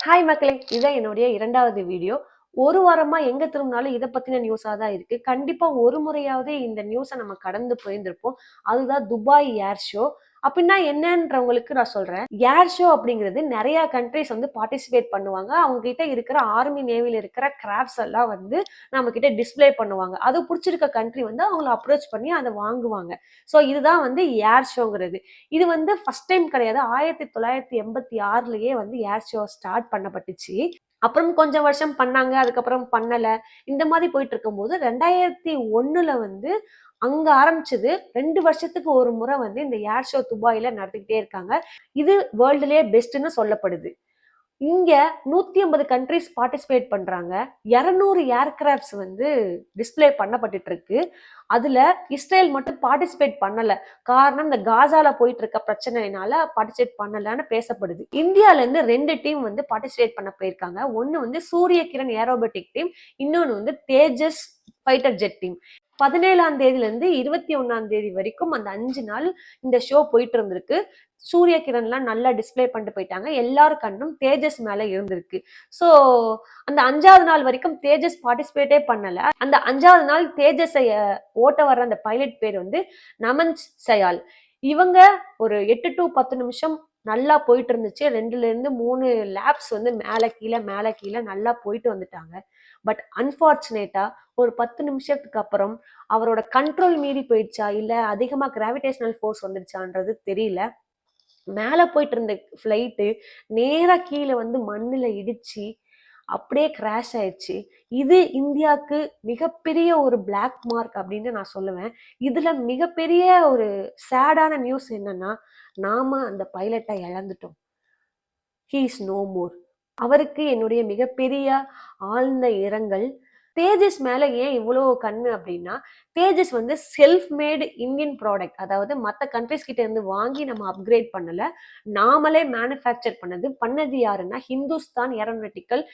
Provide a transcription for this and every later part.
Hi மக்களே! இதான் என்னுடைய 2வது வீடியோ. ஒரு வாரமா எங்க திரும்பினாலும் இத பத்தின நியூஸா தான் இருக்கு. கண்டிப்பா ஒரு முறையாவது இந்த நியூஸ நம்ம கடந்து போயிருந்திருப்போம். அதுதான் துபாய் ஏர் ஷோ. அப்டின்னா என்னன்றவங்களுக்கு நான் சொல்றேன். ஏர் ஷோ அப்படிங்கிறது நெறைய கண்ட்ரீஸ் வந்து பார்ட்டிசிபேட் பண்ணுவாங்க. அவங்க கிட்ட இருக்கிற ஆர்மி, நேவில இருக்கிற கிராஃப்ட்ஸ் எல்லாம் வந்து நம்ம கிட்ட டிஸ்ப்ளே பண்ணுவாங்க. அது புடிச்சிருக்க கண்ட்ரி வந்து அவங்கள அப்ரோச் பண்ணி அத வாங்குவாங்க. ஸோ இதுதான் வந்து ஏர் ஷோங்கிறது. இது வந்து ஃபர்ஸ்ட் டைம் கிடையாது. 1986லயே வந்து ஏர் ஷோ ஸ்டார்ட் பண்ணப்பட்டுச்சு. அப்புறம் கொஞ்சம் வருஷம் பண்ணாங்க. அதுக்கப்புறம் பண்ணல. இந்த மாதிரி போயிட்டு இருக்கும்போது 2001ல வந்து அங்க ஆரம்பிச்சது 2 வருஷத்துக்கு ஒரு முறை வந்து இந்த ஏர் ஷோ துபாயில நடத்திக்கிட்டே இருக்காங்க. இது வேர்ல்டுலயே பெஸ்ட்ன்னு சொல்லப்படுது. இங்க 150 கண்ட்ரீஸ் பார்ட்டிசிபேட் பண்றாங்க. 200 ஏர்கிராஃப்ட்ஸ் வந்து டிஸ்ப்ளே பண்ணப்பட்டுட்டு இருக்கு. அதுல இஸ்ரேல் மட்டும் பார்ட்டிசிபேட் பண்ணல. காரணம் இந்த காசால போயிட்டு இருக்க பிரச்சனையினால பார்ட்டிசிபேட் பண்ணலன்னு பேசப்படுது. இந்தியால இருந்து 2 டீம் வந்து பார்ட்டிசிபேட் பண்ண போயிருக்காங்க. ஒண்ணு வந்து சூரிய கிரண் ஏரோபேட்டிக் டீம், இன்னொன்னு வந்து தேஜஸ் ஃபைட்டர் ஜெட் டீம். 17ஆம் தேதியில இருந்து 21ஆம் தேதி வரைக்கும் அந்த 5 நாள் இந்த ஷோ போயிட்டு இருந்திருக்கு. சூரிய கிரண்லாம் நல்லா டிஸ்ப்ளே பண்ணிட்டு போயிட்டாங்க. எல்லார் கண்ணும் தேஜஸ் மேல இருந்திருக்கு. ஸோ அந்த 5வது நாள் வரைக்கும் தேஜஸ் பார்ட்டிசிபேட்டே பண்ணல. அந்த 5வது நாள் தேஜஸை ஓட்ட வர்ற அந்த பைலட் பேர் வந்து நமன் சயால். இவங்க ஒரு 8 to 10 நிமிஷம் நல்லா போயிட்டு இருந்துச்சு. 2ல இருந்து 3 லேப்ஸ் வந்து மேல கீழ மேல கீழ நல்லா போயிட்டு வந்துட்டாங்க. பட் அன்பார்ச்சுனேட்டா ஒரு 10 நிமிஷத்துக்கு அப்புறம் அவரோட கண்ட்ரோல் மீறி போயிடுச்சா, இல்ல அதிகமா கிராவிடேஷனல் ஃபோர்ஸ் வந்துருச்சான்றது தெரியல. மேல போயிட்டு இருந்த ஃப்ளைட்டு நேரா கீழ வந்து மண்ணுல இடிச்சு அப்படியே கிராஷ் ஆயிடுச்சு. இது இந்தியாவுக்கு மிகப்பெரிய ஒரு பிளாக் மார்க் அப்படின்னு நான் சொல்லுவேன். இதுல மிகப்பெரிய ஒரு சேடான நியூஸ் என்னன்னா, நாம அந்த பைலட்ட இழந்துட்டோம். He is no more. அவருக்கு என்னுடைய மிகப்பெரிய ஆழ்ந்த இரங்கல். தேஜஸ் மேல ஏன் இவ்வளோ கண்ணு அப்படின்னா, தேஜஸ் வந்து செல்ஃப் மேட் இந்தியன் ப்ராடக்ட். அதாவது மத்த கண்ட்ரீஸ் கிட்ட இருந்து வாங்கி நம்ம அப்கிரேட் பண்ணல. நாமளே மேனுஃபேக்சர் பண்ணது யாருன்னா, ஹிந்துஸ்தான் ஏரோநாட்டிக்கல்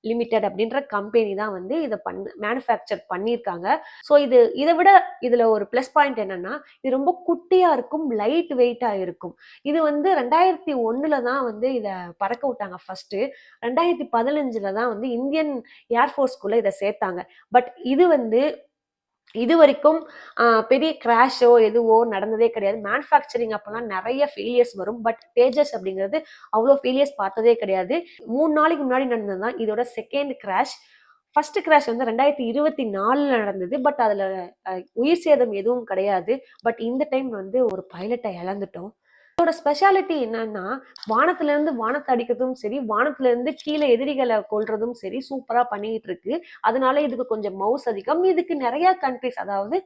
லிமிடெட் அப்படின்ற கம்பெனி தான் வந்து இத மேனுஃபேக்சர் பண்ணியிருக்காங்க. ஸோ இத விட இதுல ஒரு பிளஸ் பாயிண்ட் என்னன்னா, இது ரொம்ப குட்டியா இருக்கும், லைட் வெயிட்டா இருக்கும். இது வந்து 2001ல தான் வந்து இத பறக்க விட்டாங்க ஃபர்ஸ்ட்டு. 2015ல தான் வந்து இந்தியன் ஏர் ஃபோர்ஸ்க்குள்ள இத சேர்த்தாங்க. பட் இது வந்து இதுவரைக்கும் பெரிய கிராஷோ எதுவோ நடந்ததே கிடையாது. மேனுஃபேக்சரிங் அப்பலாம் நெறைய ஃபெயிலியர்ஸ் வரும். பட் தேஜஸ் அப்படிங்கிறது அவ்ளோ ஃபெயிலியர்ஸ் பார்த்ததே கிடையாது. 3 நாளைக்கு முன்னாடி நடந்தது தான் இதோட 2ண்ட் கிராஷ். ஃபர்ஸ்ட் கிராஷ் வந்து 2024ல நடந்தது. பட் அதுல உயிர் சேதம் எதுவும் கிடையாது. பட் இந்த டைம் வந்து ஒரு பைலட்ட இழந்துட்டோம். இதோட ஸ்பெஷாலிட்டி என்னன்னா, வானத்துல இருந்து வானத்த அடிக்கிறதும் சரி, வானத்துல இருந்து கீழ எதிரிகள கொல்றதும் சரி, சூப்பரா பண்ணிட்டு இருக்கு. அதனால இதுக்கு கொஞ்சம் மவுஸ் அதிகம். இதுக்கு நெறைய கண்ட்ரீஸ் அதாவது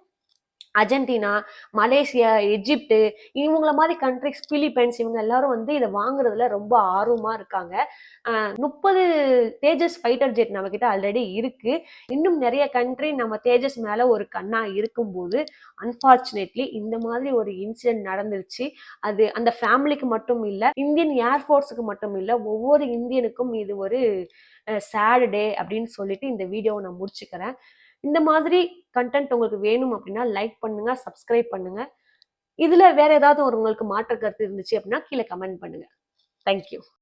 அர்ஜென்டினா, மலேசியா, எஜிப்டு இவங்கள மாரி கண்ட்ரீஸ் பிலிப்பைன்ஸ் இவங்க எல்லாரும் வந்து இத வாங்குறதுல ரொம்ப ஆர்வமா இருக்காங்க. 30 தேஜஸ் ஃபைட்டர் ஜெட் நம்மகிட்ட ஆல்ரெடி இருக்கு. இன்னும் நெறைய கண்ட்ரி நம்ம தேஜஸ் மேல ஒரு கண்ணா இருக்கும்போது, அன்பார்ச்சுனேட்லி இந்த மாதிரி ஒரு இன்சிடென்ட் நடந்துருச்சு. அது அந்த ஃபேமிலிக்கு மட்டும் இல்ல, இந்தியன் ஏர் ஃபோர்ஸ்க்கு மட்டும் இல்ல, ஒவ்வொரு இந்தியனுக்கும் இது ஒரு சேட் டே அப்படின்னு சொல்லிட்டு இந்த வீடியோவ நான் முடிச்சுக்கிறேன். இந்த மாதிரி கன்டென்ட் உங்களுக்கு வேணும் அப்படின்னா லைக் பண்ணுங்க, சப்ஸ்கிரைப் பண்ணுங்க. இதுல வேற ஏதாவது ஒரு உங்களுக்கு மாற்று கருத்து இருந்துச்சு அப்படின்னா கீழ கமெண்ட் பண்ணுங்க. Thank you.